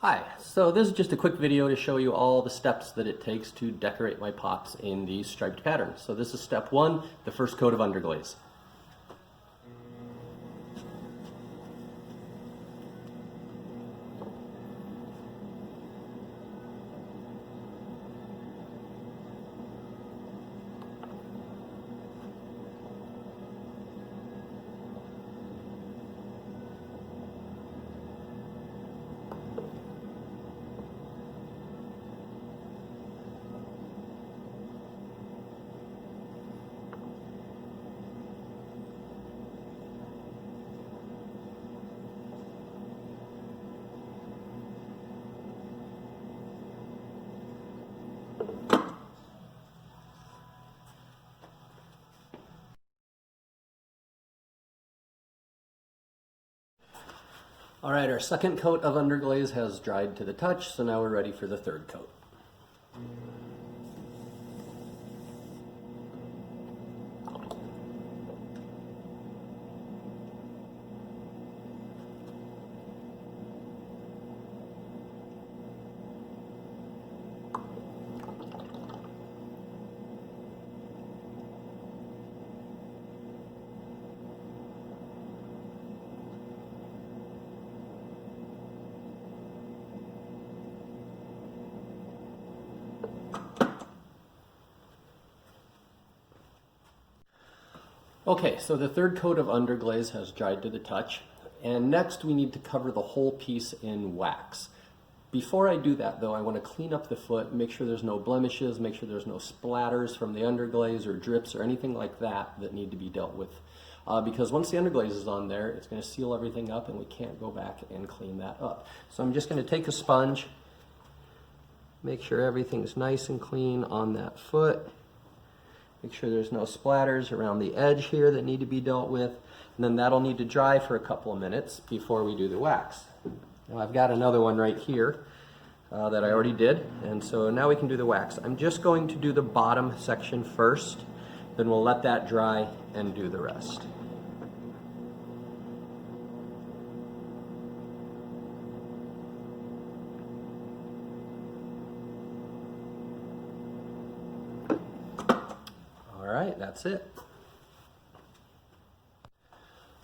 Hi, so this is just a quick video to show you all the steps that it takes to decorate my pots in these striped patterns. So this is step one, the first coat of underglaze. All right, our second coat of underglaze has dried to the touch, so now we're ready for the third coat. Okay, so the third coat of underglaze has dried to the touch, and next we need to cover the whole piece in wax. Before I do that though, I want to clean up the foot, make sure there's no blemishes, make sure there's no splatters from the underglaze or drips or anything like that that need to be dealt with. Because once the underglaze is on there, it's going to seal everything up and we can't go back and clean that up. So I'm just going to take a sponge, make sure everything's nice and clean on that foot. Make sure there's no splatters around the edge here that need to be dealt with. And then that'll need to dry for a couple of minutes before we do the wax. Now I've got another one right here that I already did. And so now we can do the wax. I'm just going to do the bottom section first. Then we'll let that dry and do the rest. All right, that's it.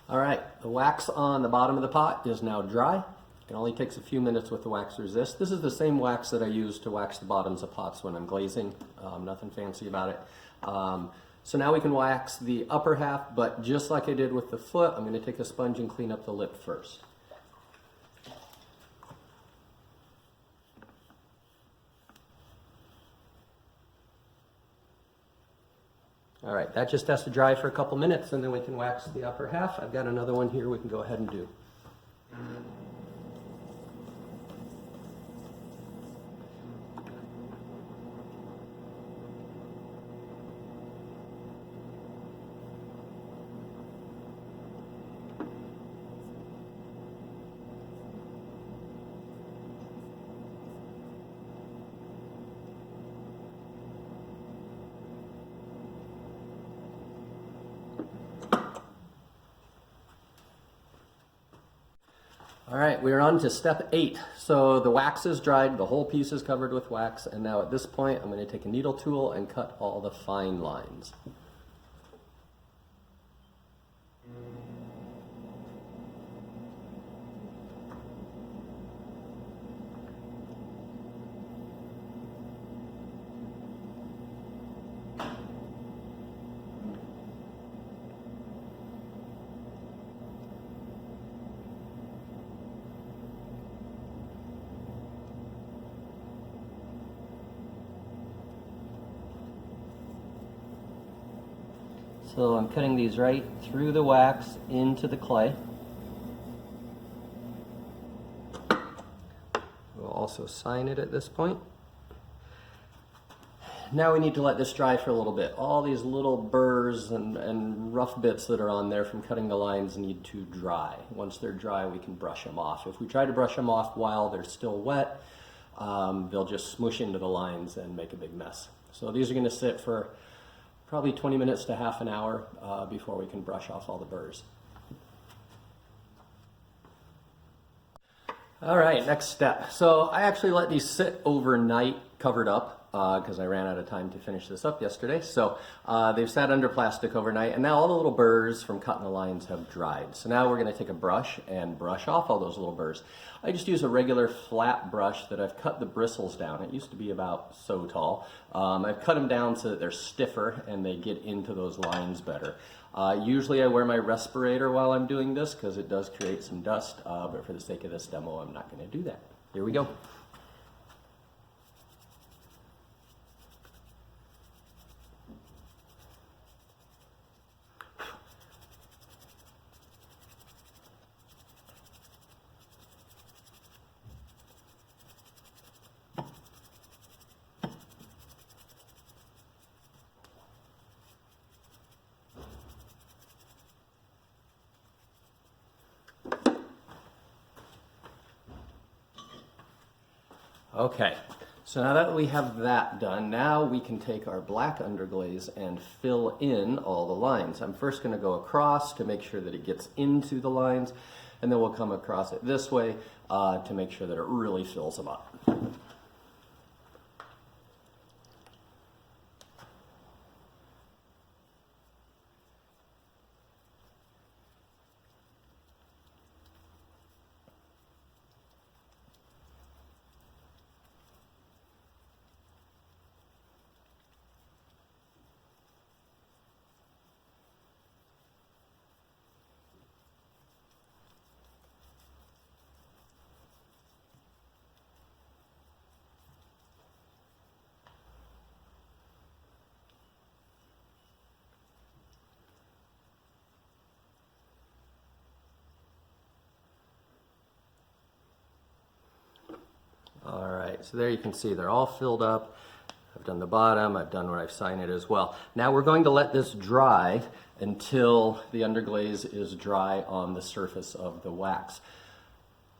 All right, the wax on the bottom of the pot is now dry. It only takes a few minutes with the wax resist. This is the same wax that I use to wax the bottoms of pots when I'm glazing. Nothing fancy about it. So now we can wax the upper half, but just like I did with the foot, I'm going to take a sponge and clean up the lip first. All right, that just has to dry for a couple minutes and then we can wax the upper half. I've got another one here we can go ahead and do. All right, we're on to step 8. So the wax is dried, the whole piece is covered with wax, and now at this point I'm going to take a needle tool and cut all the fine lines. So I'm cutting these right through the wax into the clay. We'll also sign it at this point. Now we need to let this dry for a little bit. All these little burrs and rough bits that are on there from cutting the lines need to dry. Once they're dry, we can brush them off. If we try to brush them off while they're still wet, they'll just smoosh into the lines and make a big mess. So these are going to sit for probably 20 minutes to half an hour before we can brush off all the burrs. All right, next step. So I actually let these sit overnight covered up because I ran out of time to finish this up yesterday. So they've sat under plastic overnight, and now all the little burrs from cutting the lines have dried. So now we're going to take a brush and brush off all those little burrs. I just use a regular flat brush that I've cut the bristles down. It used to be about so tall. I've cut them down so that they're stiffer and they get into those lines better. Usually I wear my respirator while I'm doing this because it does create some dust, but for the sake of this demo, I'm not going to do that. Here we go. Okay, so now that we have that done, now we can take our black underglaze and fill in all the lines. I'm first going to go across to make sure that it gets into the lines, and then we'll come across it this way to make sure that it really fills them up. All right, so there you can see they're all filled up. I've done the bottom, I've done where I've signed it as well. Now we're going to let this dry until the underglaze is dry on the surface of the wax.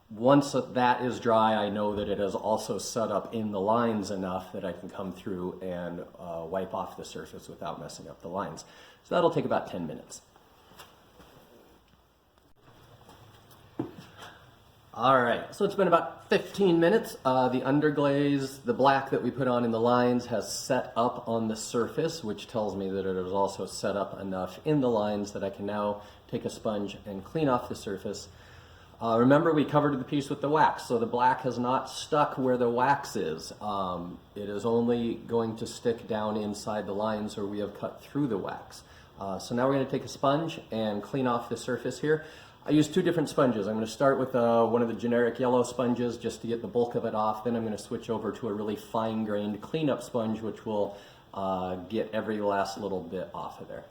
Once that is dry, I know that it has also set up in the lines enough that I can come through and wipe off the surface without messing up the lines. So that'll take about 10 minutes. All right, so it's been about 15 minutes. The underglaze, the black that we put on in the lines, has set up on the surface, which tells me that it is also set up enough in the lines that I can now take a sponge and clean off the surface. Remember, we covered the piece with the wax, so the black has not stuck where the wax is. It is only going to stick down inside the lines where we have cut through the wax. So now we're going to take a sponge and clean off the surface here. I use two different sponges. I'm going to start with one of the generic yellow sponges just to get the bulk of it off. Then I'm going to switch over to a really fine-grained cleanup sponge, which will get every last little bit off of there.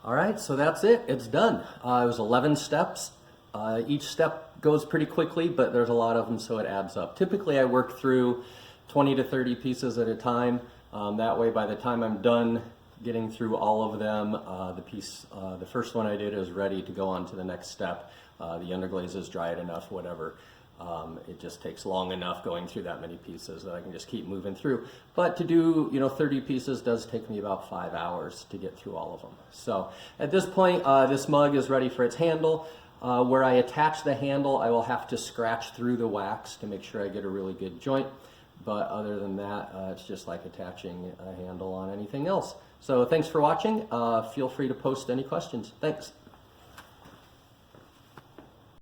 All right, so that's it. It's done. It was 11 steps. Each step goes pretty quickly, but there's a lot of them, so it adds up. Typically, I work through 20 to 30 pieces at a time. That way, by the time I'm done getting through all of them, the first one I did is ready to go on to the next step. The underglaze is dried enough, whatever. It just takes long enough going through that many pieces that I can just keep moving through. But to do 30 pieces does take me about 5 hours to get through all of them. So at this point, this mug is ready for its handle. Where I attach the handle, I will have to scratch through the wax to make sure I get a really good joint. But other than that, it's just like attaching a handle on anything else. So thanks for watching. Feel free to post any questions. Thanks.